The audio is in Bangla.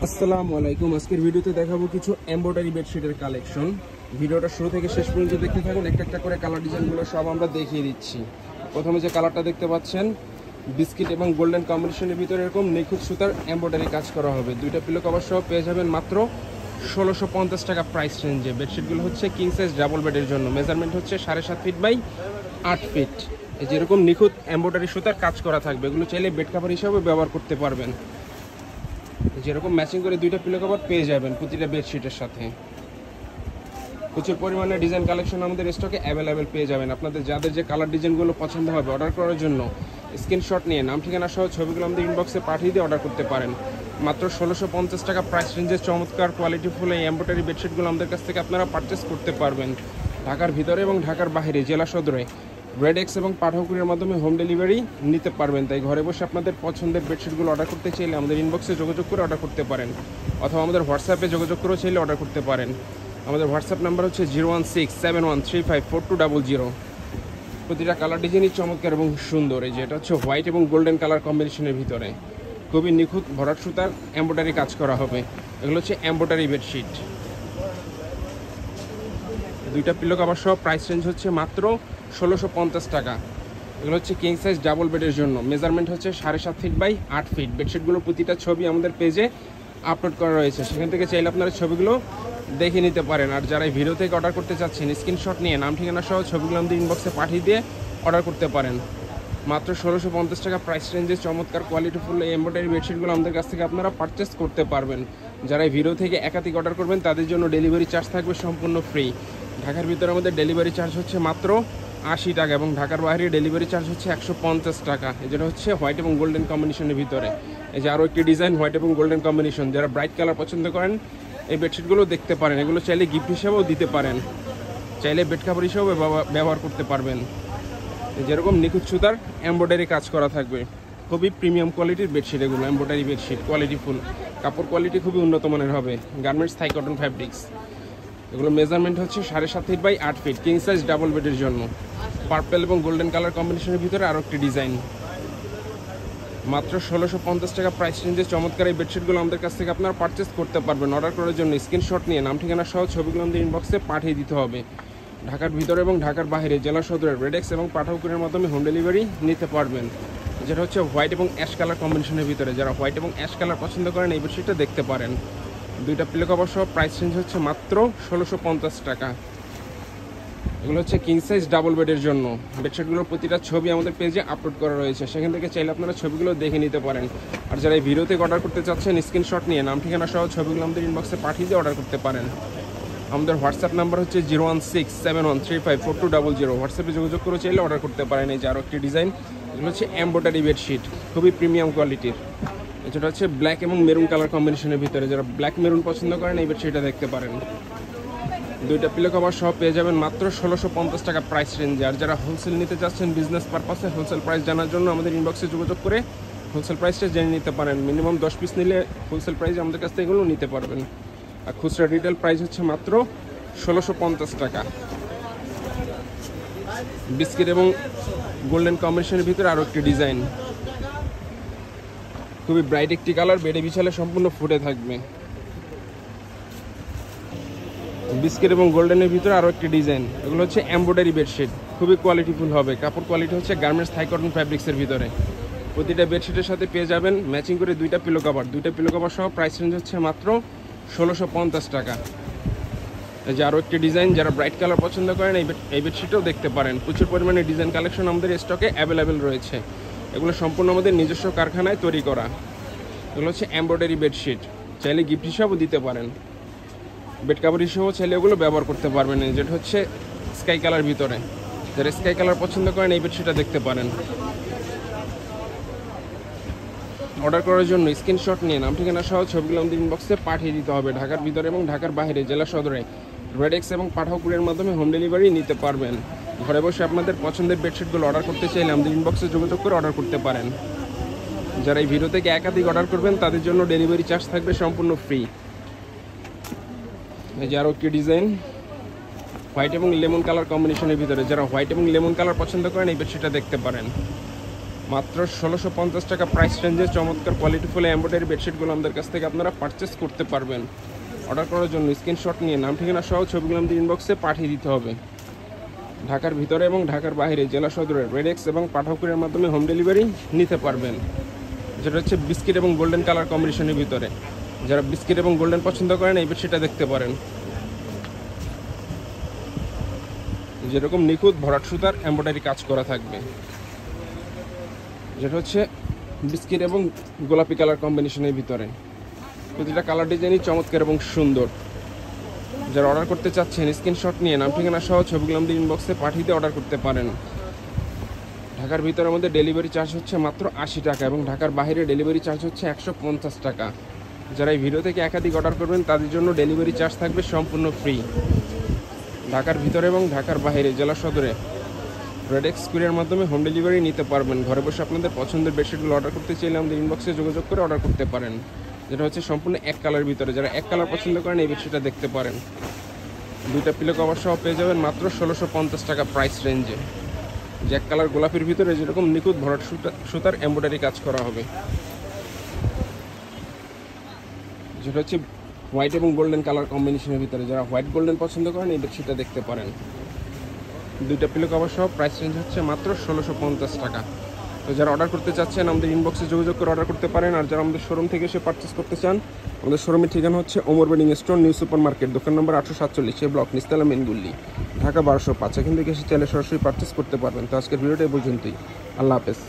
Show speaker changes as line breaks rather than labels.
আসসালামু আলাইকুম। আজকের ভিডিওতে দেখাবো কিছু এমব্রয়ডারি বেডশিটের কালেকশন। ভিডিওটা শুরু থেকে শেষ পর্যন্ত দেখতে থাকুন। একটা একটা করে কালার ডিজাইনগুলো সব আমরা দেখিয়ে দিচ্ছি। প্রথমে যে কালারটা দেখতে পাচ্ছেন বিস্কিট এবং গোল্ডেন কম্বিনেশনের ভিতরে এরকম নিখুঁত সুতার এমব্রয়ডারি কাজ করা হবে। দুইটা পিলো কভার সহ পেয়ে যাবেন মাত্র 1650 টাকা প্রাইস রেঞ্জে। বেডশিটগুলো হচ্ছে কিং সাইজ ডাবল বেডের জন্য। মেজারমেন্ট হচ্ছে 7.5 ফিট বাই 8 ফিট। এই যেরকম নিখুঁত এমব্রয়ডারি সুতার কাজ করা থাকবে, এগুলো চাইলে বেড কাভার হিসাবে ব্যবহার করতে পারবেন। যেরকম ম্যাচিং করে দুইটা পিলো কভার পেয়ে যাবেন প্রতিটা বেডশিটের সাথে। প্রচুর পরিমাণে ডিজাইন কালেকশন আমাদের স্টকে অ্যাভেলেবেল পেয়ে যাবেন। আপনাদের যাদের যে কালার ডিজাইনগুলো পছন্দ হবে অর্ডার করার জন্য স্ক্রিনশট নিয়ে নাম ঠিকানা সহ ছবিগুলো আমাদের ইনবক্সে পাঠিয়ে দিয়ে অর্ডার করতে পারেন। মাত্র 1650 টাকা প্রাইস রেঞ্জের চমৎকার কোয়ালিটিফুল এই এমব্রয়ডারি বেডশিটগুলো আমাদের কাছ থেকে আপনারা পারচেস করতে পারবেন। ঢাকার ভিতরে এবং ঢাকার বাইরে জেলা সদরে রেডেক্স এবং পাঠাকুরির মাধ্যমে হোম ডেলিভারি নিতে পারবেন। তাই ঘরে বসে আপনাদের পছন্দের বেডশিটগুলো অর্ডার করতে চাইলে আমাদের ইনবক্সে যোগাযোগ করে অর্ডার করতে পারেন, অথবা আমাদের হোয়াটসঅ্যাপে যোগাযোগ করেও চাইলে অর্ডার করতে পারেন। আমাদের হোয়াটসঅ্যাপ নাম্বার হচ্ছে 01671354200। প্রতিটা কালার ডিজাইনই চমৎকার এবং সুন্দর। এই যে এটা হচ্ছে হোয়াইট এবং গোল্ডেন কালার কম্বিনেশনের ভিতরে খুবই নিখুঁত ভরাট সুতার এমব্রয়ডারি কাজ করা হবে। এগুলো হচ্ছে এমব্রয়ডারি বেডশিট। দুইটা পিলো কভার সহ প্রাইস রেঞ্জ হচ্ছে মাত্র 1650 টাকা। এগুলো হচ্ছে কিং সাইজ ডাবল বেডের জন্য। মেজারমেন্ট হচ্ছে 7.5 ফিট বাই 8 ফিট। বেডশিটগুলোর প্রতিটা ছবি আমাদের পেজে আপলোড করা রয়েছে, সেখান থেকে চাইলে আপনারা ছবিগুলো দেখে নিতে পারেন। আর যারা এই ভিডিও থেকে অর্ডার করতে চাচ্ছেন স্ক্রিনশট নিয়ে নাম ঠিকানা সহ ছবিগুলো আমাদের ইনবক্সে পাঠিয়ে দিয়ে অর্ডার করতে পারেন। মাত্র 1650 টাকা প্রাইস রেঞ্জে চমৎকার কোয়ালিটিফুল এই এমব্রয়ডারি বেডশিটগুলো আমাদের কাছ থেকে আপনারা পারচেস করতে পারবেন। যারা এই ভিডিও থেকে একাধিক অর্ডার করবেন তাদের জন্য ডেলিভারি চার্জ থাকবে সম্পূর্ণ ফ্রি। ঢাকার ভিতরে আমাদের ডেলিভারি চার্জ হচ্ছে মাত্র 80 টাকা এবং ঢাকার বাইরে ডেলিভারি চার্জ হচ্ছে 150 টাকা। যেটা হচ্ছে হোয়াইট এবং গোল্ডেন কম্বিনেশনের ভিতরে। এই যে আরও একটি ডিজাইন হোয়াইট এবং গোল্ডেন কম্বিনেশন। যারা ব্রাইট কালার পছন্দ করেন এই বেডশিটগুলো দেখতে পারেন। এগুলো চাইলে গিফট হিসেবেও দিতে পারেন, চাইলে বেড কাভার হিসেবেও ব্যবহার করতে পারবেন। যেরকম নিখুঁত সুতার এমব্রয়ডারি কাজ করা থাকবে। খুবই প্রিমিয়াম কোয়ালিটির বেডশিট এগুলো, এমব্রয়ডারি বেডশিট কোয়ালিটিফুল। কাপড় কোয়ালিটি খুবই উন্নত মানের হবে। Garments Thai cotton fabrics. এগুলো মেজারমেন্ট হচ্ছে 7.5 feet by 8 feet king size double বেডের জন্য। পার্পল এবং গোল্ডেন কালার কম্বিনেশনের ভিতরে আরও একটি ডিজাইন। মাত্র 1650 টাকা প্রাইস রেঞ্জে চমৎকার এই বেডশিটগুলো আমাদের কাছ থেকে আপনারা পারচেস করতে পারবেন। অর্ডার করার জন্য স্ক্রিনশট নিয়ে নাম ঠিকানা সহ ছবিগুলো আমাদের ইনবক্সে পাঠিয়ে দিতে হবে। ঢাকার ভিতরে এবং ঢাকার বাইরে জেলা সদরের রেডেক্স এবং পাঠাকুরের মাধ্যমে হোম ডেলিভারি নিতে পারবেন। যেটা হচ্ছে হোয়াইট এবং অ্যাশ কালার কম্বিনেশনের ভিতরে। যারা হোয়াইট এবং অ্যাশ কালার পছন্দ করেন এই বেডশিটটা দেখতে পারেন। দুইটা পিলো কভার সহ প্রাইস রেঞ্জ হচ্ছে মাত্র 1650 টাকা। এগুলো হচ্ছে কিং সাইজ ডাবল বেডের জন্য। বেডশিটগুলোর প্রতিটা ছবি আমাদের পেজে আপলোড করা রয়েছে, সেখান থেকে চাইলে আপনারা ছবিগুলো দেখে নিতে পারেন। আর যারা এই ভিডিওতে অর্ডার করতে চাচ্ছেন স্ক্রিনশট নিয়ে নাম ঠিকানা সহ ছবিগুলো আমাদের ইনবক্সে পাঠিয়ে দিয়ে অর্ডার করতে পারেন। আমাদের হোয়াটসঅ্যাপ নাম্বার হচ্ছে 01671354200। হোয়াটসঅ্যাপে যোগাযোগ করে চাইলে অর্ডার করতে পারেন। এই যে আরও একটি ডিজাইন, এগুলো হচ্ছে এমব্রয়ডারি বেডশিট খুবই প্রিমিয়াম কোয়ালিটির। যেটা হচ্ছে ব্ল্যাক এবং মেরুন কালার কম্বিনেশনের ভিতরে। যারা ব্ল্যাক মেরুন পছন্দ করেন এই বেডশিটটা দেখতে পারেন। দুইটা পিলো কভার সহ পেয়ে যাবেন মাত্র 1650 টাকা প্রাইস রেঞ্জে। আর যারা হোলসেল নিতে চাচ্ছেন বিজনেস পারপাসে হোলসেল প্রাইস জানার জন্য আমাদের ইনবক্সে যোগাযোগ করে হোলসেল প্রাইসটা জেনে নিতে পারেন। মিনিমাম 10 পিস নিলে হোলসেল প্রাইস আমাদের কাছ থেকে এগুলো নিতে পারবেন। আর খুচরা রিটেল প্রাইস হচ্ছে মাত্র 1650 টাকা। বিস্কিট এবং গোল্ডেন কম্বিনেশনের ভিতরে আরও একটি ডিজাইন, খুবই ব্রাইট একটি কালার, বেডে বিছালে সম্পূর্ণ ফুটে থাকবে। বিস্কিট এবং গোল্ডেনের ভিতরে আরও একটি ডিজাইন। এগুলো হচ্ছে এমব্রয়ডারি বেডশিট, খুবই কোয়ালিটিফুল হবে। কাপড় কোয়ালিটি হচ্ছে গার্মেন্টস থাই কটন ফ্যাব্রিক্সের ভিতরে। প্রতিটা বেডশিটের সাথে পেয়ে যাবেন ম্যাচিং করে দুইটা পিলো কভার। দুইটা পিলো কভার সহ প্রাইস রেঞ্জ হচ্ছে মাত্র 1650 টাকা। এই যে আরও একটি ডিজাইন, যারা ব্রাইট কালার পছন্দ করেন এই বেডশিটও দেখতে পারেন। প্রচুর পরিমাণে ডিজাইন কালেকশন আমাদের স্টকে অ্যাভেলেবেল রয়েছে। এগুলো সম্পূর্ণ আমাদের নিজস্ব কারখানায় তৈরি করা। এগুলো হচ্ছে এমব্রয়ডারি বেডশিট, চাইলে গিফট হিসাবেও দিতে পারেন, বেড কাভার হিসেবেও চাইলে ওগুলো ব্যবহার করতে পারবেন। যেটা হচ্ছে স্কাই কালার ভিতরে। যারা স্কাই কালার পছন্দ করেন এই বেডশিটটা দেখতে পারেন। অর্ডার করার জন্য স্ক্রিনশট নিয়ে নাম ঠিকানা সহ ছবিগুলো আমাদের ইনবক্সে পাঠিয়ে দিতে হবে। ঢাকার ভিতরে এবং ঢাকার বাইরে জেলা সদরে রেডেক্স এবং পাঠাকুরের মাধ্যমে হোম ডেলিভারি নিতে পারবেন। ঘরে বসে আপনাদের পছন্দের বেডশিটগুলো অর্ডার করতে চাইলে আমাদের ইনবক্সে যোগাযোগ করে অর্ডার করতে পারেন। যারা এই ভিডিও থেকে একাধিক অর্ডার করবেন তাদের জন্য ডেলিভারি চার্জ থাকবে সম্পূর্ণ ফ্রি। এই যে আরও একটি ডিজাইন হোয়াইট এবং লেমন কালার কম্বিনেশনের ভিতরে। যারা হোয়াইট এবং লেমন কালার পছন্দ করেন এই বেডশিটটা দেখতে পারেন। মাত্র 1650 টাকা প্রাইস রেঞ্জে চমৎকার কোয়ালিটিফুল এমব্রয়ডারি বেডশিটগুলো আমাদের কাছ থেকে আপনারা পারচেস করতে পারবেন। অর্ডার করার জন্য স্ক্রিনশট নিয়ে নাম ঠিকানা সহ ছবিগুলো আমাদের ইনবক্সে পাঠিয়ে দিতে হবে। ঢাকার ভিতরে এবং ঢাকার বাইরে জেলা সদরের রেডেক্স এবং পাঠাকুরের মাধ্যমে হোম ডেলিভারি নিতে পারবেন। যেটা হচ্ছে বিস্কিট এবং গোল্ডেন কালার কম্বিনেশনের ভিতরে। যারা বিস্কিট এবং গোল্ডেন পছন্দ করেন এই বেডশিটটা দেখতে পারেন। যেরকম নিখুঁত ভরাট সুতার এমব্রয়ডারি কাজ করা থাকবে, যেটা হচ্ছে বিস্কিট এবং গোলাপি কালার কম্বিনেশনের ভিতরে। প্রতিটা কালার ডিজাইনই চমৎকার এবং সুন্দর। যারা অর্ডার করতে চাচ্ছেন স্ক্রিনশট নিয়ে নাম ঠিকানা সহ ছবিগুলো আমাদের ইনবক্সে পাঠিয়ে দিয়ে অর্ডার করতে পারেন। ঢাকার ভিতরে আমাদের ডেলিভারি চার্জ হচ্ছে মাত্র 80 টাকা এবং ঢাকার বাইরে ডেলিভারি চার্জ হচ্ছে 150 টাকা। যারা এই ভিডিও থেকে একাধিক অর্ডার করবেন তাদের জন্য ডেলিভারি চার্জ থাকবে সম্পূর্ণ ফ্রি। ঢাকার ভিতরে এবং ঢাকার বাইরে জেলা সদরে রেডেক্স কুরিয়ার মাধ্যমে হোম ডেলিভারি নিতে পারবেন। ঘরে বসে আপনাদের পছন্দের বেডশিটগুলো অর্ডার করতে চাইলে আমাদের ইনবক্সে যোগাযোগ করে অর্ডার করতে পারেন। যেটা হচ্ছে সম্পূর্ণ এক কালারের ভিতরে। যারা এক কালার পছন্দ করেন এই বেডশিটটা দেখতে পারেন। দুইটা পিলো কভার সহ পেয়ে যাবেন মাত্র 1650 টাকা প্রাইস রেঞ্জে। যে এক কালার গোলাপির ভিতরে যেরকম নিখুঁত ভরাট সুতার এমব্রয়ডারি কাজ করা হবে, যেটা হচ্ছে হোয়াইট এবং গোল্ডেন কালার কম্বিনেশনের ভিতরে। যারা হোয়াইট গোল্ডেন পছন্দ করেন এই বেডশিটটা দেখতে পারেন। দুইটা পিলো কভার সহ প্রাইস রেঞ্জ হচ্ছে মাত্র 1650 টাকা। তো যারা অর্ডার করতে চাচ্ছেন আমাদের ইনবক্সে যোগাযোগ করে অর্ডার করতে পারেন। আর যারা আমাদের শোরুম থেকে এসে পারচেস করতে চান, আমাদের শোরুমের ঠিকানা হচ্ছে Omar bedding store, new super market, দোকান নম্বর 847, ব্লক নিস্তালা মেনগুল্লি, ঢাকা 1205। এখান থেকে এসে চাইলে সরাসরি পারচেস করতে পারবেন। তো আজকের ভিডিওটা এই পর্যন্তই। আল্লাহ হাফেজ।